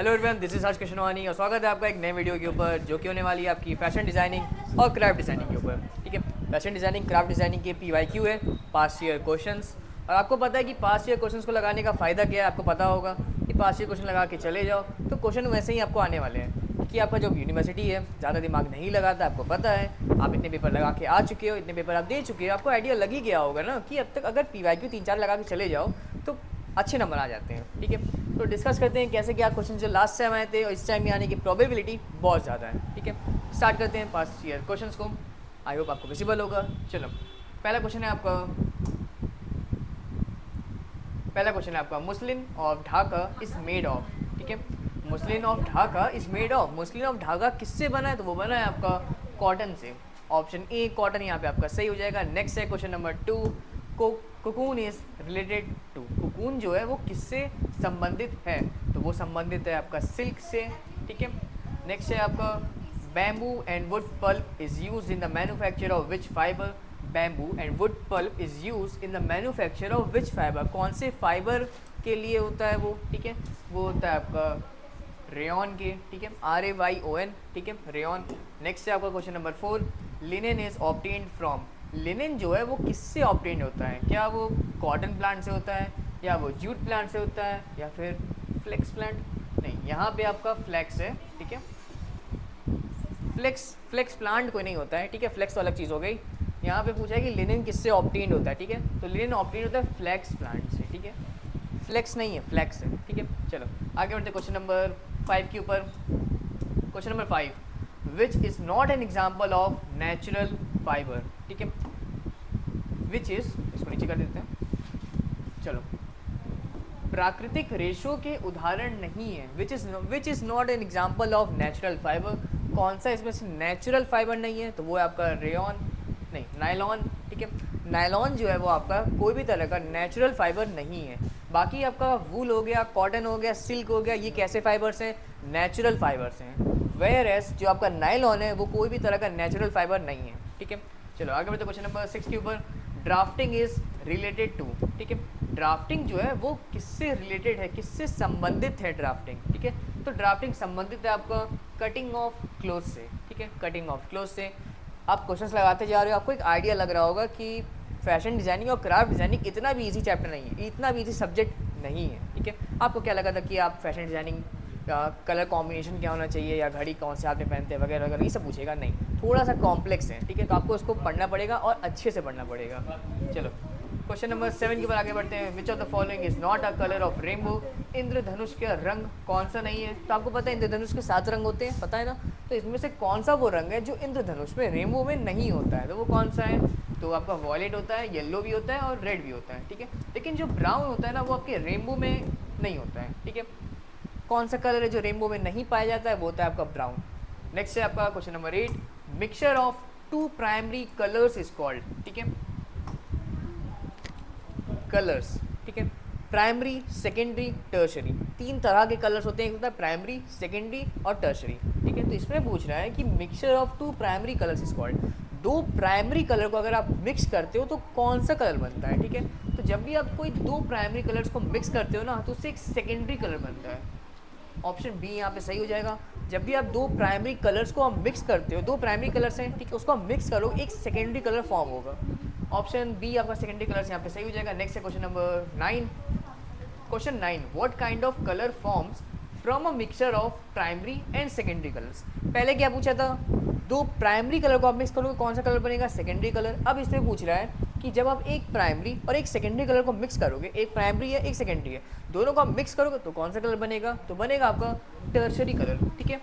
Hello everyone, this is हर्ष कृष्णवानी और स्वागत है आपका एक नए वीडियो के ऊपर जो कि होने वाली है आपकी फैशन डिज़ाइनिंग और क्राफ्ट डिज़ाइनिंग के ऊपर। ठीक है, फैशन डिज़ाइनिंग क्राफ्ट डिज़ाइनिंग के PYQ है, पास्ट ईयर क्वेश्चंस। और आपको पता है कि पास्ट ईयर क्वेश्चंस को लगाने का फ़ायदा क्या है, आपको पता होगा कि पास्ट ईयर क्वेश्चन लगा के चले जाओ तो क्वेश्चन वैसे ही आपको आने वाले हैं। कि आपका जो यूनिवर्सिटी है ज़्यादा दिमाग नहीं लगाता, आपको पता है। आप इतने पेपर लगा के आ चुके हो, इतने पेपर आप दे चुके हो, आपको आइडिया लग ही गया होगा ना कि अब तक अगर PYQ 3-4 लगा के चले जाओ तो अच्छे नंबर आ जाते हैं। ठीक है, तो डिस्कस करते हैं कैसे क्या क्वेश्चन जो लास्ट टाइम आए थे और इस टाइम में आने की प्रोबेबिलिटी बहुत ज़्यादा है। ठीक है, स्टार्ट करते हैं पास्ट ईयर क्वेश्चंस को। आई होप आपको विजिबल होगा। चलो, पहला क्वेश्चन है आपका muslin of Dhaka is made of. ठीक है, muslin of Dhaka is made of. Muslin of Dhaka किससे बना है? तो वो बना है आपका कॉटन से। ऑप्शन ए कॉटन यहाँ पे आपका सही हो जाएगा। नेक्स्ट है question number 2, cocoon is related to. Cocoon जो है वो किससे संबंधित है? तो वो संबंधित है आपका सिल्क से। ठीक है, नेक्स्ट है आपका bamboo and wood pulp is use in the manufacture of which fibre. Bamboo and wood pulp is use in the manufacture of which fibre. कौन से फाइबर के लिए होता है वो? ठीक है, वो होता है आपका रेयन के। ठीक है, RAYON। ठीक है, रेयन। नेक्स्ट है आपका question number 4, linen is obtained from. Linen जो है वो किससे ऑब्टेन्ड होता है? क्या वो कॉटन प्लांट से होता है, या वो जूट प्लांट से होता है, या फिर फ्लेक्स प्लांट? नहीं, यहाँ पे आपका फ्लेक्स है। ठीक है, फ्लेक्स प्लांट कोई नहीं होता है। ठीक है, फ्लेक्स तो अलग चीज़ हो गई। यहाँ पे पूछा है कि लिनेन किससे ऑब्टेन्ड होता है। ठीक है, तो लिनेन ऑब्टेन्ड होता है फ्लेक्स प्लांट से। ठीक है, फ्लेक्स नहीं है, फ्लेक्स है। ठीक है, चलो आगे बढ़ते क्वेश्चन नंबर 5 के ऊपर। Question number 5, which is not an example of natural fibre. ठीक है, विच इज़, इसको नीचे कर देते हैं। चलो, प्राकृतिक रेशों के उदाहरण नहीं है। Which is not an example of natural fibre. कौन सा इसमें से नेचुरल फाइबर नहीं है? तो वो है आपका रेयन, नहीं नायलॉन। ठीक है, नायलॉन जो है वो आपका कोई भी तरह का नेचुरल फाइबर नहीं है। बाकी आपका वूल हो गया, कॉटन हो गया, सिल्क हो गया, ये कैसे फाइबर्स हैं? नेचुरल फाइबर्स हैं। वेयर एज जो आपका नायलॉन है वो कोई भी तरह का नेचुरल फाइबर नहीं है। ठीक है, चलो आगे बढ़ते क्वेश्चन नंबर 6 के ऊपर। Drafting is related to. ठीक है, ड्राफ्टिंग जो है वो किससे रिलेटेड है, किससे संबंधित है ड्राफ्टिंग? ठीक है, तो ड्राफ्टिंग संबंधित है आपका कटिंग ऑफ क्लोथ से। ठीक है, कटिंग ऑफ क्लोथ से। आप क्वेश्चंस लगाते जा रहे हो, आपको एक आइडिया लग रहा होगा कि फैशन डिज़ाइनिंग और क्राफ्ट डिज़ाइनिंग इतना भी इजी चैप्टर नहीं है, इतना भी इजी सब्जेक्ट नहीं है। ठीक है, आपको क्या लगा था कि आप फैशन डिज़ाइनिंग का कलर कॉम्बिनेशन क्या होना चाहिए, या घड़ी कौन से आपने पहनते हैं वगैरह वगैरह, ये सब पूछेगा नहीं। थोड़ा सा कॉम्प्लेक्स है। ठीक है, तो आपको उसको पढ़ना पड़ेगा और अच्छे से पढ़ना पड़ेगा। चलो क्वेश्चन नंबर 7 के ऊपर आगे बढ़ते हैं। Which of the following is not a colour of rainbow. इंद्रधनुष का रंग कौन सा नहीं है? तो आपको पता है इंद्रधनुष के 7 रंग होते हैं, पता है ना? तो इसमें से कौन सा वो रंग है जो इंद्रधनुष में, रेनबो में नहीं होता है? तो वो कौन सा है? तो आपका वॉयलेट होता है, येलो भी होता है और रेड भी होता है। ठीक है, लेकिन जो ब्राउन होता है ना वो आपके रेनबो में नहीं होता है। ठीक है, कौन सा कलर है जो रेनबो में नहीं पाया जाता है? वो होता है आपका ब्राउन। नेक्स्ट है आपका question number 8, mixture of 2 primary colours is called. ठीक है, कलर्स। ठीक है, प्राइमरी, सेकेंडरी, टर्शरी, 3 तरह के कलर्स होते हैं। एक होता है प्राइमरी, सेकेंडरी और टर्शरी। ठीक है, तो इसमें पूछ रहा है कि mixture of 2 primary colours is called. 2 primary colour को अगर आप मिक्स करते हो तो कौन सा कलर बनता है? ठीक है, तो जब भी आप कोई 2 प्राइमरी कलर्स को मिक्स करते हो ना तो उससे एक सेकेंडरी कलर बनता है। ऑप्शन बी यहाँ पे सही हो जाएगा। जब भी आप 2 प्राइमरी कलर्स को आप मिक्स करते हो, 2 प्राइमरी कलर्स हैं, ठीक है, उसको आप मिक्स करो, एक सेकेंडरी कलर फॉर्म होगा। ऑप्शन बी आपका सेकेंडरी कलर्स यहाँ पे सही हो जाएगा। नेक्स्ट है question number 9। Question 9, what kind of colour forms from a mixture of primary and secondary colours. पहले क्या पूछा था? 2 प्राइमरी कलर को आप मिक्स करोगे, कौन सा कलर बनेगा? Secondary colour. अब इसमें पूछ रहा है कि जब आप एक प्राइमरी और एक सेकेंडरी कलर को मिक्स करोगे, एक प्राइमरी है एक सेकेंडरी है, दोनों को आप मिक्स करोगे तो कौन सा कलर बनेगा? तो बनेगा आपका टर्शरी कलर। ठीक है,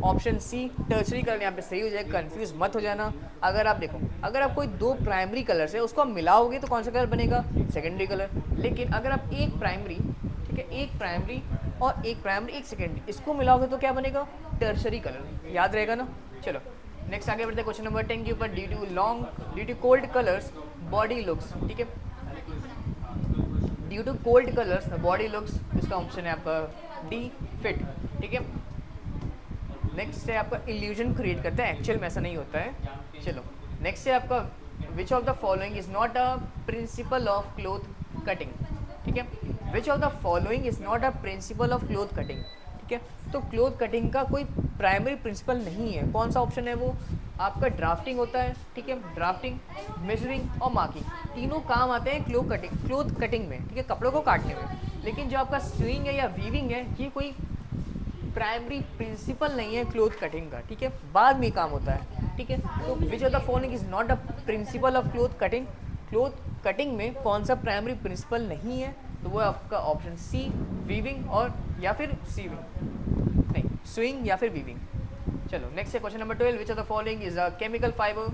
ऑप्शन सी टर्शरी कलर यहाँ पे सही हो जाएगा। कंफ्यूज मत हो जाना। अगर आप देखो, अगर आप कोई 2 प्राइमरी कलर्स है उसको आप मिलाओगे तो कौन सा कलर बनेगा? Secondary colour. लेकिन अगर आप एक प्राइमरी, ठीक है, एक प्राइमरी और एक प्राइमरी एक सेकेंडरी, इसको मिलाओगे तो क्या बनेगा? Tertiary colour. याद रहेगा ना? चलो नेक्स्ट आगे बढ़ते हैं क्वेश्चन नंबर 10 के ऊपर। Due to cold colours body looks. ठीक है, due to cold colours body looks, इसका ऑप्शन है आपका डी, फिट। ठीक है, नेक्स्ट है आपका इल्यूजन क्रिएट करता है, एक्चुअल में ऐसा नहीं होता है। चलो नेक्स्ट है आपका विच of the following is not a principle of cloth cutting. ठीक है। विच of the following is not a principle of cloth cutting, ठीक है। तो क्लोथ कटिंग का कोई प्राइमरी प्रिंसिपल नहीं है। कौन सा ऑप्शन है वो? आपका ड्राफ्टिंग होता है, ठीक है। ड्राफ्टिंग, मेजरिंग और मार्किंग, तीनों काम आते हैं क्लोथ कटिंग में, ठीक है, कपड़ों को काटने में। लेकिन जो आपका स्विंग है या वीविंग है, ये कोई प्राइमरी प्रिंसिपल नहीं है क्लोथ कटिंग का, ठीक है, बाद में काम होता है, ठीक है। तो विच of the following is not a principle of cloth cutting, cloth cutting में कौन सा प्राइमरी प्रिंसिपल नहीं है? तो वो आपका ऑप्शन सी, वीविंग और या फिर सीविंग, नहीं, स्विंग या फिर वीविंग। चलो नेक्स्ट है question number 12, which of the following is a chemical fibre,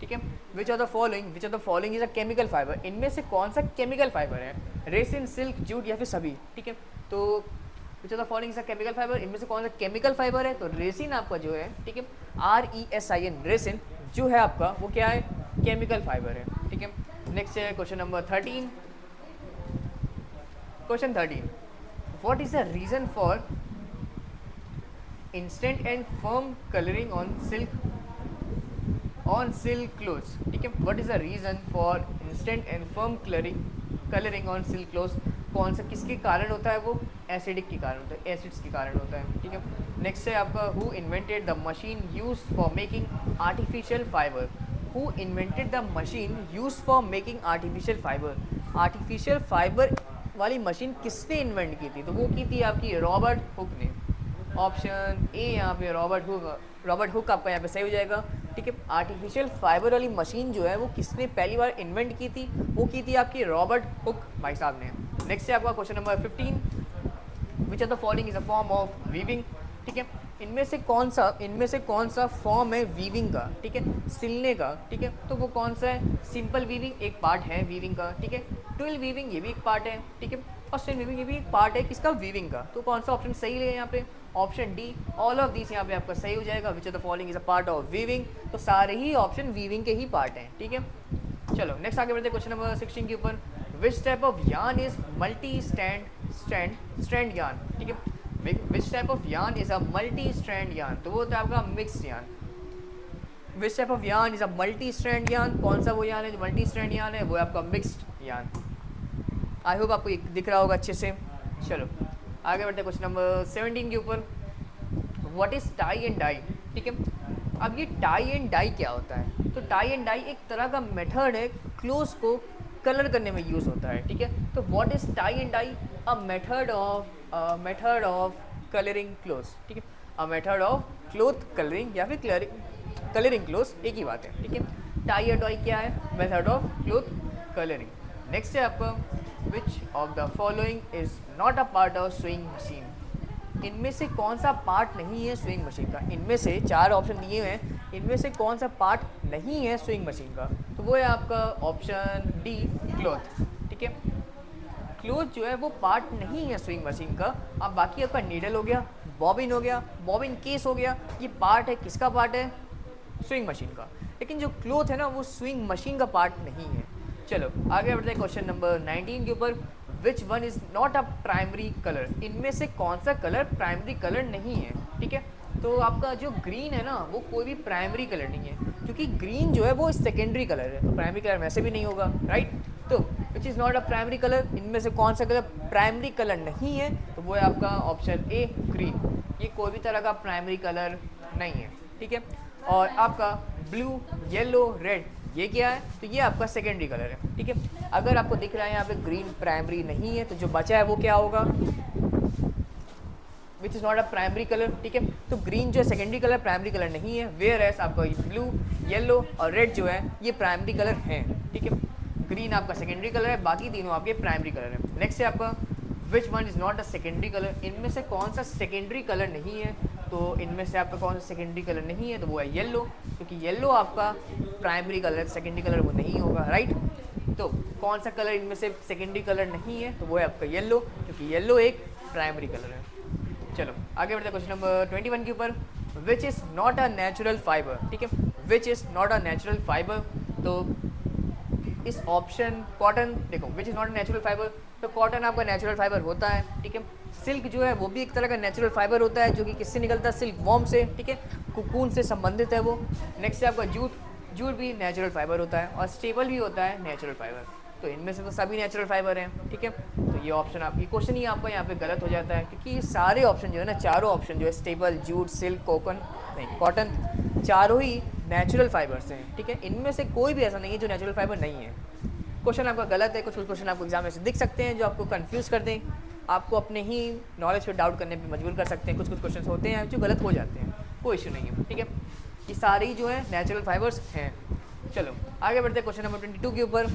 ठीक है। विच of the following is a chemical fibre, इनमें से कौन सा केमिकल फाइबर है? रेसिन, सिल्क, जूट या फिर सभी, ठीक है। तो विच of the following is a chemical fibre, इनमें से कौन सा केमिकल फाइबर है? तो रेसिन आपका जो है, ठीक है, RESIN, रेसिन जो है आपका वो क्या है? केमिकल फाइबर है, ठीक है। नेक्स्ट है question number 13, question 13, what is the reason for instant and firm colouring on silk clothes, ठीक है। What is the reason for instant and firm colouring on silk clothes, कौन सा किसके कारण होता है वो? एसिडिक के कारण होता है, एसिड्स के कारण होता है, ठीक है। नेक्स्ट है आपका who invented the machine use for making artificial fibre, who invented the machine use for making artificial fibre, artificial fibre वाली मशीन किसने इन्वेंट की थी? तो वो की थी आपकी रॉबर्ट हुक ने। ऑप्शन ए यहाँ पे रॉबर्ट हुक आपका यहाँ पे सही हो जाएगा, ठीक है। आर्टिफिशियल फाइबर वाली मशीन जो है वो किसने पहली बार इन्वेंट की थी? वो की थी आपकी रॉबर्ट हुक भाई साहब ने। नेक्स्ट है आपका question number 15, which of the following is a form of weaving, ठीक है। इनमें से कौन सा फॉर्म है वीविंग का, ठीक है, सिलने का, ठीक है। तो वो कौन सा है? सिंपल वीविंग एक पार्ट है वीविंग का, ठीक है। ट्विल वीविंग ये भी एक पार्ट है, ठीक है। और स्ट्रेन वीविंग ये भी एक पार्ट है किसका? वीविंग का। तो कौन सा ऑप्शन सही है यहाँ पे? Option D, all of this यहाँ पे आपका सही हो जाएगा। विच of the following is a part of weaving, तो सारे ही ऑप्शन वीविंग के ही पार्ट हैं, ठीक है। चलो नेक्स्ट आगे बढ़ते हैं क्वेश्चन नंबर 16 के ऊपर, which type of yarn is multi strand yarn, ठीक है। Which type of yarn is a multi strand yarn, तो वो होता है आपका mix yarn. Which type of yarn is a multi strand yarn, कौन सा वो यार्न है जो मल्टी स्ट्रैंड यार्न है? वो है आपका मिक्स्ड यार्न। आई होप आपको दिख रहा होगा अच्छे से। चलो आगे बढ़ते हैं क्वेश्चन नंबर 17 के ऊपर, what is tie and dye, ठीक है। अब ये टाई एंड डाई क्या होता है? तो टाई एंड डाई एक तरह का मेथड है, क्लोथ्स को कलर करने में यूज़ होता है, ठीक है। तो what is tie and dye? A method of colouring clothes, ठीक है। A method of cloth colouring या फिर कलरिंग क्लोथ्स, एक ही बात है, ठीक है। टाई एंड डाई क्या है? Method of cloth colouring. Next है आपका विच of the following is not a part of swing machine, इनमें से कौन सा पार्ट नहीं है स्विंग मशीन का? इनमें से 4 ऑप्शन दिए हुए हैं, इनमें से कौन सा पार्ट नहीं है स्विंग मशीन का? तो वो है आपका ऑप्शन डी, क्लॉथ, ठीक है। क्लॉथ जो है वो पार्ट नहीं है स्विंग मशीन का। अब बाकी आपका नीडल हो गया, बॉबिन हो गया, बॉबिन केस हो गया, ये पार्ट है, किसका पार्ट है? स्विंग मशीन का। लेकिन जो क्लॉथ है ना वो स्विंग मशीन का पार्ट नहीं है। चलो आगे बढ़ते हैं क्वेश्चन नंबर 19 के ऊपर, which one is not a primary colour, इनमें से कौन सा कलर प्राइमरी कलर नहीं है, ठीक है। तो आपका जो ग्रीन है ना वो कोई भी प्राइमरी कलर नहीं है, क्योंकि ग्रीन जो है वो सेकेंडरी कलर है, तो प्राइमरी कलर वैसे भी नहीं होगा, राइट। तो which is not a primary colour, इनमें से कौन सा कलर प्राइमरी कलर नहीं है? तो वो है आपका ऑप्शन ए, ग्रीन। ये कोई भी तरह का प्राइमरी कलर नहीं है, ठीक है। और आपका ब्लू, येलो, रेड ये क्या है? तो ये आपका सेकेंडरी कलर है, ठीक है। अगर आपको दिख रहा है यहाँ पे ग्रीन प्राइमरी नहीं है, तो जो बचा है वो क्या होगा? Which is not a primary colour, ठीक है। तो ग्रीन जो है सेकेंडरी कलर, प्राइमरी कलर नहीं है। वेयर एस आपका ब्लू, येलो और रेड जो है ये प्राइमरी कलर हैं, ठीक है। ग्रीन आपका सेकेंडरी कलर है, बाकी तीनों आपके प्राइमरी कलर है। नेक्स्ट है आपका which one is not a secondary colour, इनमें से कौन सा सेकेंडरी कलर नहीं है? तो इनमें से आपका कौन सा सेकेंडरी कलर नहीं है? तो वो है येलो, क्योंकि येलो आपका प्राइमरी कलर, सेकेंडरी कलर वो नहीं होगा, राइट। तो कौन सा कलर इनमें से सेकेंडरी कलर नहीं है? तो वो है आपका येलो, क्योंकि येलो एक प्राइमरी कलर है। चलो आगे बढ़ते हैं क्वेश्चन नंबर 21 के ऊपर, which is not a natural fibre, ठीक है। Which is not a natural fibre, तो इस ऑप्शन कॉटन, देखो which is not a natural fibre, तो कॉटन आपका नेचुरल फाइबर होता है, ठीक है। सिल्क जो है वो भी एक तरह का नेचुरल फाइबर होता है, जो कि किससे निकलता है? सिल्क वॉर्म से, ठीक है, कुकून से संबंधित है वो। नेक्स्ट है आपका जूट, जूट भी नेचुरल फाइबर होता है और स्टेबल भी होता है नेचुरल फाइबर। तो इनमें से तो सभी नेचुरल फाइबर हैं, ठीक है। तो ये ऑप्शन आपकी क्वेश्चन ही आपका यहाँ पे गलत हो जाता है, क्योंकि ये सारे ऑप्शन जो है ना, चारों ऑप्शन जो है स्टेपल, जूट, सिल्क, कॉटन, चारों ही नेचुरल फाइबर्स हैं, ठीक है। इनमें से कोई भी ऐसा नहीं है जो नेचुरल फाइबर नहीं है। क्वेश्चन आपका गलत है, कुछ क्वेश्चन आपको एग्जाम में से दिख सकते हैं जो आपको कंफ्यूज कर दें, आपको अपने ही नॉलेज पे डाउट करने पे मजबूर कर सकते हैं। कुछ क्वेश्चन होते हैं जो गलत हो जाते हैं, कोई इशू नहीं है, ठीक है। ये सारे ही जो है नेचुरल फाइबर्स हैं। चलो आगे बढ़ते हैं क्वेश्चन नंबर 22 के ऊपर।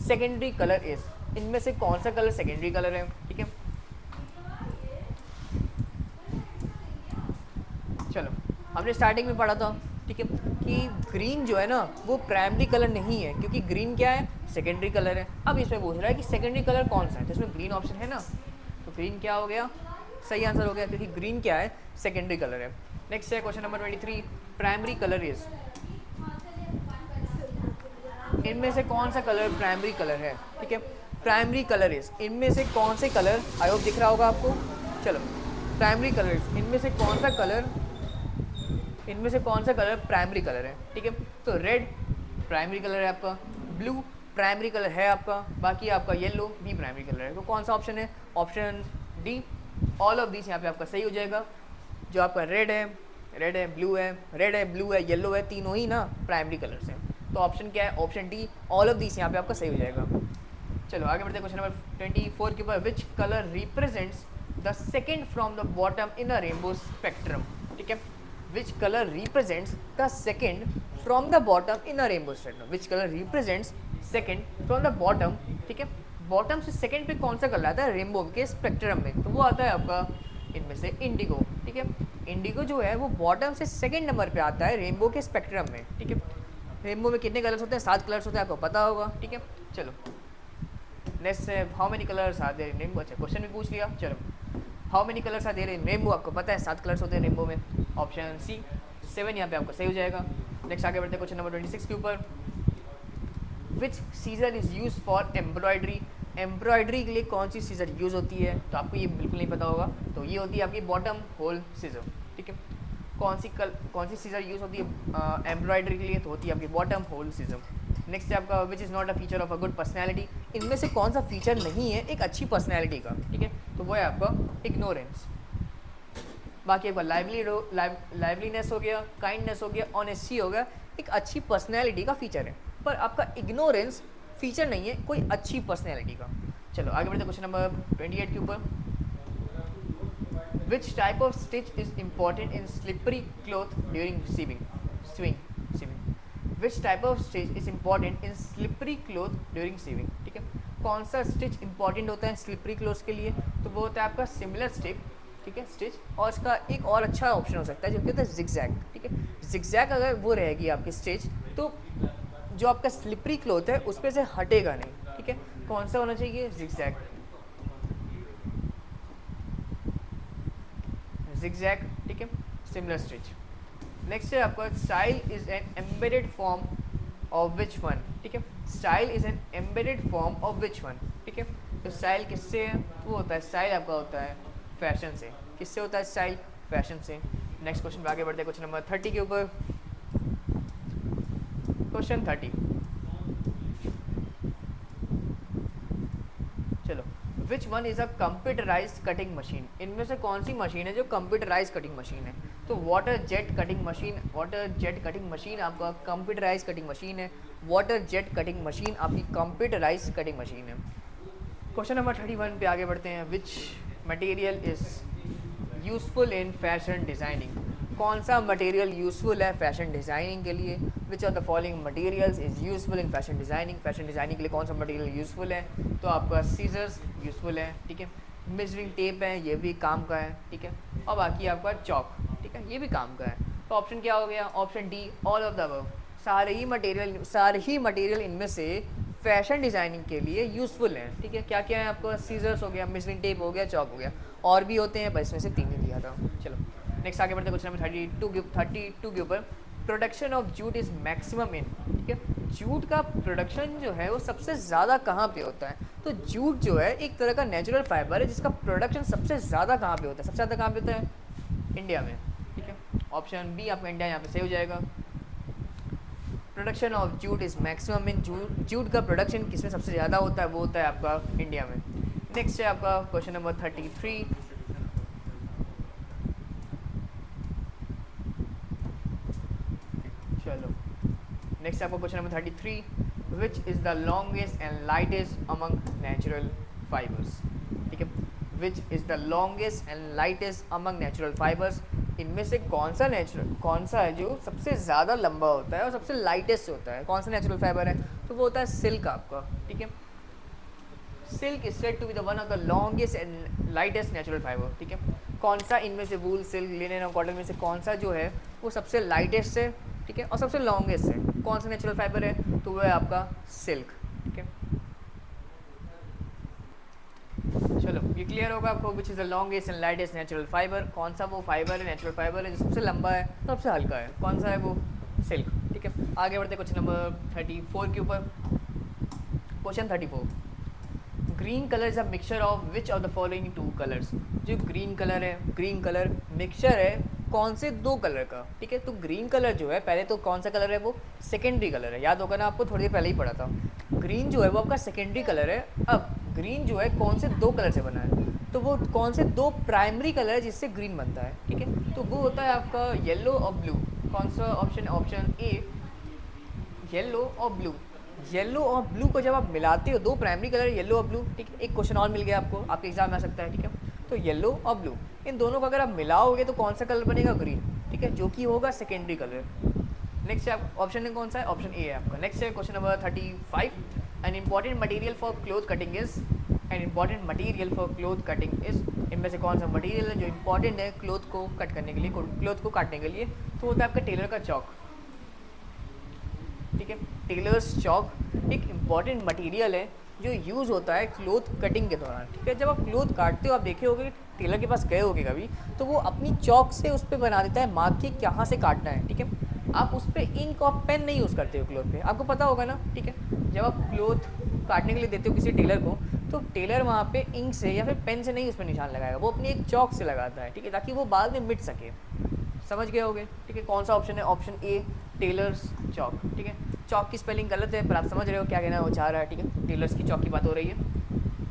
सेकेंडरी कलर इज, इनमें से कौन सा कलर सेकेंडरी कलर है, ठीक है। चलो हमने स्टार्टिंग में पढ़ा था, ठीक है, कि ग्रीन जो है ना वो प्राइमरी कलर नहीं है, क्योंकि ग्रीन क्या है, सेकेंडरी कलर है। अब इसमें पूछ रहा है कि सेकेंडरी कलर कौन सा है, तो इसमें ग्रीन ऑप्शन है ना, तो ग्रीन क्या हो गया, सही आंसर हो गया, क्योंकि ग्रीन क्या है, सेकेंडरी कलर है। नेक्स्ट है question number 23, primary colour is, इनमें से कौन सा कलर प्राइमरी कलर है, ठीक है। प्राइमरी कलर इज, इनमें से कौन से कलर, आई होप दिख रहा होगा आपको। चलो प्राइमरी कलर इज, इनमें से कौन सा कलर, इनमें से कौन सा कलर प्राइमरी कलर है, ठीक है। तो रेड प्राइमरी कलर है आपका, ब्लू प्राइमरी कलर है आपका, बाकी आपका येलो भी प्राइमरी कलर है। तो कौन सा ऑप्शन है, option D, all of this यहाँ पे आपका सही हो जाएगा। जो आपका रेड है, ब्लू है, रेड है, ब्लू है, येलो है, तीनों ही ना प्राइमरी कलर्स हैं। तो ऑप्शन क्या है, option D, all of this यहाँ पे आपका सही हो जाएगा। चलो आगे बढ़ते हैं क्वेश्चन नंबर 24 के ऊपर। Which colour represents the second from the bottom in a rainbow spectrum, ठीक है। Which colour represents the second from the bottom in a rainbow spectrum, which colour represents second from the bottom, ठीक है। Bottom से second पे कौन सा colour आता है रेनबो के स्पेक्ट्रम में, तो वो आता है आपका इनमें से इंडिगो, ठीक है। इंडिगो जो है वो बॉटम से सेकेंड नंबर पे आता है रेनबो के स्पेक्ट्रम में, ठीक है। रेनबो में कितने कलर्स होते हैं, 7 कलर्स होते हैं, आपको पता होगा, ठीक है। चलो नेक्स्ट है how many colours are there in rainbow, अच्छा क्वेश्चन भी पूछ लिया। चलो how many colours are there in rainbow, आपको पता है 7 कलर्स होते हैं रेनबो में, ऑप्शन सी 7 यहाँ पे आपको सही हो जाएगा। नेक्स्ट आगे बढ़ते हैं क्वेश्चन नंबर 26 के ऊपर। Which scissor is use for embroidery, embroidery के लिए कौन सी सीजर यूज़ होती है, तो आपको ये बिल्कुल नहीं पता होगा, तो ये होती है आपकी बॉटम होल सीजर, ठीक है। कौन सी सीजर यूज़ होती है एम्ब्रॉयडरी के लिए, तो होती है आपकी बॉटम होल सीजर। नेक्स्ट है आपका which is not a feature of a good personality, इनमें से कौन सा फीचर नहीं है एक अच्छी पर्सनैलिटी का, ठीक है, तो वो है आपका इग्नोरेंस। बाकी आपका लाइवलीनेस हो गया, काइंडनेस हो गया, ऑनेस्टी हो गया, एक अच्छी पर्सनैलिटी का फीचर है, पर आपका इग्नोरेंस फीचर नहीं है कोई अच्छी पर्सनैलिटी का। चलो आगे बढ़ते क्वेश्चन नंबर 28 के ऊपर। Which type of stitch is important in slippery cloth during swimming, which type of stitch is important in slippery cloth during swimming, ठीक है। कौन सा स्टिच इंपॉर्टेंट होता है स्लिपरी क्लॉथ्स के लिए, तो वो होता है आपका सिमिलर स्टिच, ठीक है, स्टिच। और इसका एक और अच्छा ऑप्शन हो सकता है जो कि होता है जिगजैग, ठीक है। जिगजैग अगर वो रहेगी आपकी स्टिच, तो जो आपका स्लिपरी क्लॉथ है उस पर से हटेगा नहीं, ठीक है। कौन सा होना चाहिए, जिगजैग, जिगजैग, ठीक है, सिमिलर स्टिच। नेक्स्ट है आपका style is an embedded form of which one, ठीक है। Style is an embedded form of which one, ठीक है। तो स्टाइल किससे है, वो होता है स्टाइल आपका होता है फैशन से, किससे होता है स्टाइल, फैशन से। नेक्स्ट क्वेश्चन पे आगे बढ़ते हैं क्वेश्चन नंबर 30 के ऊपर। क्वेश्चन 30, चलो which one is a computerised cutting machine, इनमें से कौन सी मशीन है जो कंप्यूटराइज्ड कटिंग मशीन है, तो water jet cutting machine, water jet cutting machine आपका कंप्यूटराइज्ड कटिंग मशीन है, वाटर जेट कटिंग मशीन आपकी कंप्यूटराइज्ड कटिंग मशीन है। क्वेश्चन नंबर 31 पे आगे बढ़ते हैं। Which material is useful in fashion designing, कौन सा मटेरियल यूजफुल है फैशन डिज़ाइनिंग के लिए, विच of the following materials is useful in fashion designing, fashion designing के लिए कौन सा मटेरियल यूजफुल है, तो आपका सीजर्स यूजफुल है, ठीक है। मेजरिंग टेप है, ये भी काम का है, ठीक है। और बाकी आपका चॉक, ठीक है, ये भी काम का है। तो ऑप्शन क्या हो गया, option D, all of the above, सारे ही मटेरियल इनमें से फैशन डिज़ाइनिंग के लिए यूज़फुल हैं, ठीक है। क्या क्या है आपका, सीजर्स हो गया, मेजरिंग टेप हो गया, चॉक हो गया, और भी होते हैं, बस इसमें से 3 ही दिया था। चलो नेक्स्ट आगे बढ़ते हैं क्वेश्चन नंबर 32 के ऊपर। Production of jute is maximum in, ठीक है। जूट का प्रोडक्शन जो है वो सबसे ज़्यादा कहाँ पे होता है, तो जूट जो है एक तरह का नेचुरल फाइबर है जिसका प्रोडक्शन सबसे ज़्यादा कहाँ पे होता है, सबसे ज़्यादा कहाँ पे होता है, इंडिया में, ठीक है। ऑप्शन बी आपका इंडिया यहाँ पे सही हो जाएगा। Production of jute is maximum in jute का प्रोडक्शन किसमें सबसे ज़्यादा होता है, वो होता है आपका इंडिया में। नेक्स्ट है आपका क्वेश्चन नंबर 33। चलो नेक्स्ट आपका question number 33, which is the longest and lightest among natural fibres. ठीक है, which is the longest and lightest among natural fibres, इनमें से कौन सा है जो सबसे ज़्यादा लंबा होता है और सबसे लाइटेस्ट होता है, कौन सा नेचुरल फाइबर है, तो वो होता है सिल्क आपका। ठीक है, silk is said to be the one of the longest and lightest natural fibre. ठीक है, कौन सा इनमें से वूल, सिल्क, लिनन और कॉटन में से कौन सा जो है वो सबसे लाइटेस्ट है, ठीक है, और सबसे लॉन्गेस्ट है, कौन सा नेचुरल फाइबर है, तो वो है आपका सिल्क। ठीक है, चलो ये क्लियर होगा आपको, which is the longest and lightest natural fibre, कौन सा वो फाइबर है, नेचुरल फाइबर है जो सबसे लंबा है, सबसे हल्का है, कौन सा है वो, सिल्क। ठीक है, आगे बढ़ते क्वेश्चन नंबर 34 के ऊपर। Question 34, green colour is a mixture of which of the following two colours. जो ग्रीन कलर है, ग्रीन कलर मिक्सचर है कौन से दो कलर का। ठीक है, तो ग्रीन कलर जो है, पहले तो कौन सा कलर है, वो सेकेंडरी कलर है, याद होगा ना आपको, थोड़ी देर पहले ही पढ़ा था। ग्रीन जो है वो आपका सेकेंडरी कलर है। अब ग्रीन जो है कौन से दो कलर से बना है, तो वो कौन से दो प्राइमरी कलर है जिससे ग्रीन बनता है। ठीक है, तो वो होता है आपका येलो और ब्लू। कौन सा ऑप्शन, ऑप्शन ए येलो और ब्लू। येलो और ब्लू को जब आप मिलाते हो, दो प्राइमरी कलर येलो और ब्लू, ठीक है, एक क्वेश्चन और मिल गया आपको, आपके एग्जाम में आ सकता है। ठीक है, तो येलो और ब्लू इन दोनों को अगर आप मिलाओगे तो कौन सा कलर बनेगा, ग्रीन। ठीक है, जो कि होगा सेकेंडरी कलर। नेक्स्ट है ऑप्शन है कौन सा है, ऑप्शन ए है आपका। नेक्स्ट है question number 35, an important material for cloth cutting is, an important material for cloth cutting is, इनमें से कौन सा मटेरियल है जो इंपॉर्टेंट है क्लोथ को कट करने के लिए, क्लोथ को काटने के लिए, तो होता है आपका टेलर का चौक। ठीक है, टेलर्स चौक एक इम्पॉर्टेंट मटेरियल है जो यूज़ होता है क्लोथ कटिंग के दौरान। ठीक है, जब आप क्लोथ काटते हो, आप देखे होगे टेलर के पास गए होगे कभी, तो वो अपनी चौक से उस पर बना देता है मार्क के कहाँ से काटना है। ठीक है, आप उस पर इंक और पेन नहीं यूज़ करते हो क्लोथ पे, आपको पता होगा ना। ठीक है, जब आप क्लोथ काटने के लिए देते हो किसी टेलर को, तो टेलर वहाँ पे इंक से या फिर पेन से नहीं उस पर निशान लगाएगा, वो अपनी एक चौक से लगाता है। ठीक है, ताकि वो बाद में मिट सके। समझ गए होगे। ठीक है, कौन सा ऑप्शन है, ऑप्शन ए टेलर्स चौक। ठीक है, चौक की स्पेलिंग गलत है पर आप समझ रहे हो क्या कहना वो चाह रहा है। ठीक है, टेलर्स की चौक की बात हो रही है।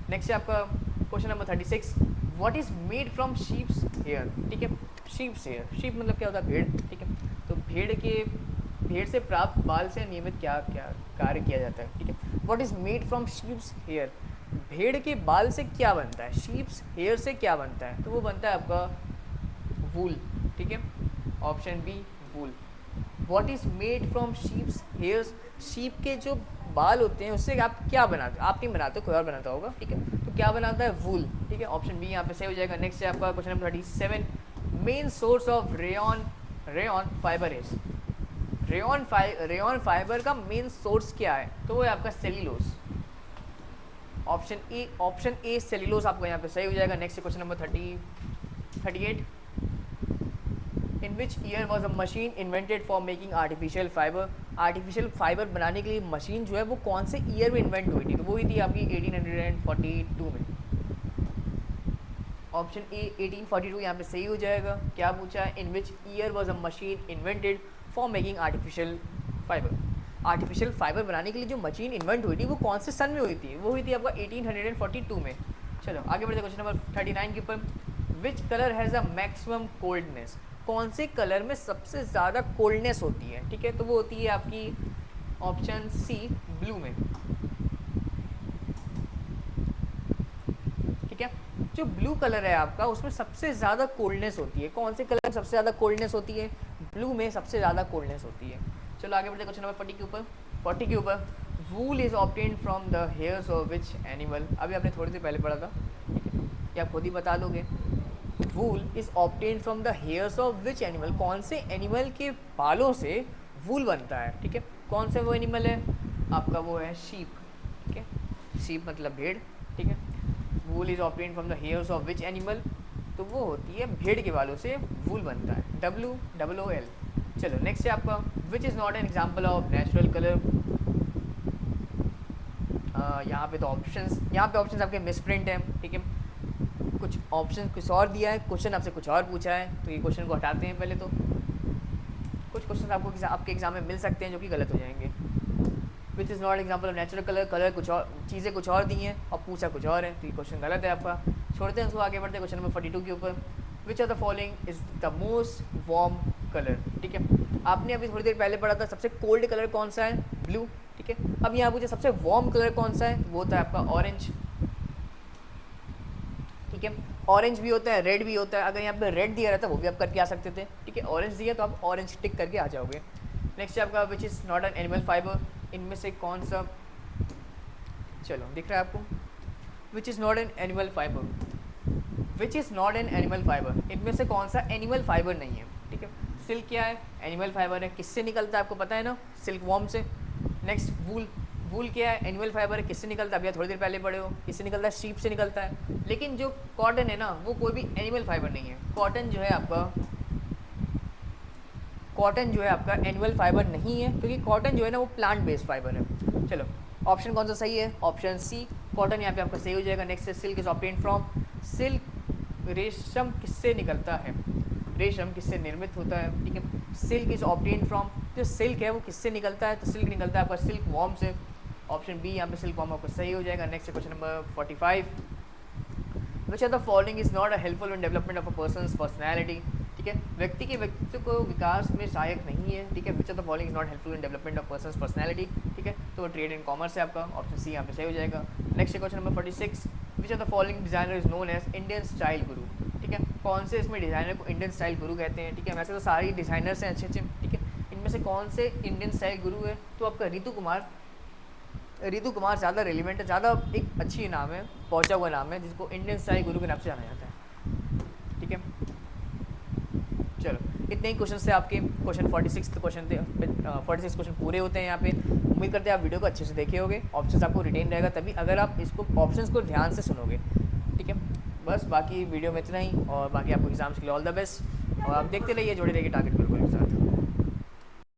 नेक्स्ट है आपका question number 36, what is made from sheep's hair. ठीक है, शीप्स हेयर, शीप मतलब क्या होता है, भेड़। ठीक है, तो भेड़ से प्राप्त बाल से नियमित क्या क्या कार्य किया जाता है। ठीक है, what is made from sheep's hair, भेड़ के बाल से क्या बनता है, शीप्स हेयर से क्या बनता है, तो वो बनता है आपका वूल। ठीक है, option B wool. What is made from sheep's hairs, sheep के जो बाल होते हैं उससे आप क्या बनाते हो, आप नहीं बनाते, कोई और बनाता होगा। ठीक है, तो क्या बनाता है, वूल। ठीक है, ऑप्शन बी यहाँ पे सही हो जाएगा। नेक्स्ट है आपका question number 37, main source of rayon fibre is, rayon fibre का मेन सोर्स क्या है, तो वो है आपका सेल्यूलोज। ऑप्शन ए सेल्यूलोज आपका यहाँ पे सही हो जाएगा। Next question number 38, in which year was a machine invented for making artificial fibre, artificial fibre बनाने के लिए मशीन जो है वो कौन से ईयर में इन्वेंट हुई थी, तो वो हुई थी आपकी 1842 में। ऑप्शन ए 1842 यहाँ पे सही हो जाएगा। क्या पूछा है, in which year was a machine invented for making artificial fibre, artificial fibre बनाने के लिए जो मशीन इन्वेंट हुई थी वो कौन से सन में हुई थी, वो हुई थी आपका 1842 में। चलो आगे बढ़ते क्वेश्चन नंबर 39 के ऊपर, which colour has a maximum coldness, कौन से कलर में सबसे ज़्यादा कोल्डनेस होती है। ठीक है, तो वो होती है आपकी ऑप्शन सी ब्लू में। ठीक है, जो ब्लू कलर है आपका उसमें सबसे ज़्यादा कोल्डनेस होती है, कौन से कलर में सबसे ज़्यादा कोल्डनेस होती है, ब्लू में सबसे ज़्यादा कोल्डनेस होती है। चलो आगे बढ़ते क्वेश्चन नंबर 40 के ऊपर, wool is obtained from the hairs of which animal, अभी आपने थोड़ी देर पहले पढ़ा था। ठीक है, क्या आप खुद ही बता दोगे, wool is obtained from the hairs of which animal, कौन से एनिमल के बालों से वूल बनता है। ठीक है, कौन सा वो एनिमल है आपका, वो है शीप। ठीक है, शीप मतलब भेड़। ठीक है, wool is obtained from the hairs of which animal, तो वो होती है भेड़ के बालों से वूल बनता है, WOOL। चलो नेक्स्ट है आपका, which is not an example of natural colour. यहाँ पे ऑप्शंस आपके मिसप्रिंट हैं। ठीक है, कुछ ऑप्शन कुछ और दिया है, क्वेश्चन आपसे कुछ और पूछा है, तो ये क्वेश्चन को हटाते हैं पहले। तो कुछ क्वेश्चन आपको आपके एग्जाम में मिल सकते हैं जो कि गलत हो जाएंगे। Which is not example of natural colour, colour कुछ और, चीज़ें कुछ और दी हैं और पूछा कुछ और है, तो ये क्वेश्चन गलत है आपका। छोड़ते हैं उसको, आगे बढ़ते हैं क्वेश्चन नंबर 42 के ऊपर। Which are the following is the most warm colour, ठीक है। आपने अभी थोड़ी देर पहले पढ़ा था सबसे कोल्ड कलर कौन सा है, ब्लू, ठीक है। अब यहाँ पूछे सबसे वार्म कलर कौन सा है, वो होता है आपका ऑरेंज, ठीक है। ऑरेंज भी होता है, रेड भी होता है, अगर यहाँ पे रेड दिया रहता वो भी आप करके आ सकते थे, ठीक है। ऑरेंज दिया तो आप ऑरेंज टिक करके आ जाओगे। नेक्स्ट है आपका which is not an animal fibre, इनमें से कौन सा, चलो दिख रहा है आपको, which is not an animal fibre, which is not an animal fibre, इनमें से कौन सा एनिमल फाइबर नहीं है, ठीक है। सिल्क क्या है, एनिमल फाइबर है, किससे निकलता है आपको पता है ना, सिल्क वॉर्म से। नेक्स्ट वूल, वूल क्या है, एनिमल फाइबर है, किससे निकलता है, अभी थोड़ी देर पहले पढ़े हो, किससे निकलता है, शीप से निकलता है। लेकिन जो कॉटन है ना वो कोई भी एनिमल फाइबर नहीं है, कॉटन जो है आपका, कॉटन जो है आपका एनिमल फाइबर नहीं है, क्योंकि कॉटन जो है ना वो प्लांट बेस्ड फाइबर है। चलो ऑप्शन कौन सा सही है, ऑप्शन सी कॉटन यहाँ पे आपका सही हो जाएगा। नेक्स्ट है silk is obtained from, silk, रेशम किससे निकलता है, रेशम किससे निर्मित होता है, ठीक है। सिल्क इज ऑब्टेन्ड फ्रॉम, जो सिल्क है वो किससे निकलता है, तो सिल्क निकलता है आपका सिल्क वॉर्म से। ऑप्शन बी यहाँ पे सिल्क वॉर्म आपका सही हो जाएगा। Next question number 45, which are the following is not a helpful in development of a person's personality, ठीक है। व्यक्ति के व्यक्तित्व को विकास में सहायक नहीं है, ठीक है। Which are the following is not helpful in development of person's personality, ठीक है। तो ट्रेड एंड कॉमर्स है आपका, ऑप्शन सी यहाँ पे सही हो जाएगा। Next question number 46, which are the following designer is known as Indian style guru, ठीक है। कौन से इसमें डिज़ाइनर को इंडियन स्टाइल गुरु कहते हैं, ठीक है। वैसे तो सारी डिज़ाइनर्स हैं अच्छे अच्छे, ठीक है। इनमें से कौन से इंडियन स्टाइल गुरु है, तो आपका रितु कुमार, रितु कुमार ज़्यादा रिलेवेंट है, ज़्यादा एक अच्छी नाम है, पहुँचा हुआ नाम है, जिसको इंडियन स्टाइल गुरु के नाम से जाना जाता है, ठीक है। चलो इतने ही क्वेश्चन से आपके क्वेश्चन 46 क्वेश्चन थे, 46 क्वेश्चन पूरे होते हैं यहाँ पे। उम्मीद करते हैं आप वीडियो को अच्छे से देखे होगे, ऑप्शंस आपको रिटेन रहेगा तभी, अगर आप इसको ऑप्शंस को ध्यान से सुनोगे, ठीक है। बस बाकी वीडियो में इतना ही, और बाकी आपको एग्जाम्स के लिए ऑल द बेस्ट, और आप देखते रहिए, जुड़े रहिए टारगेट बिल्कुल के साथ।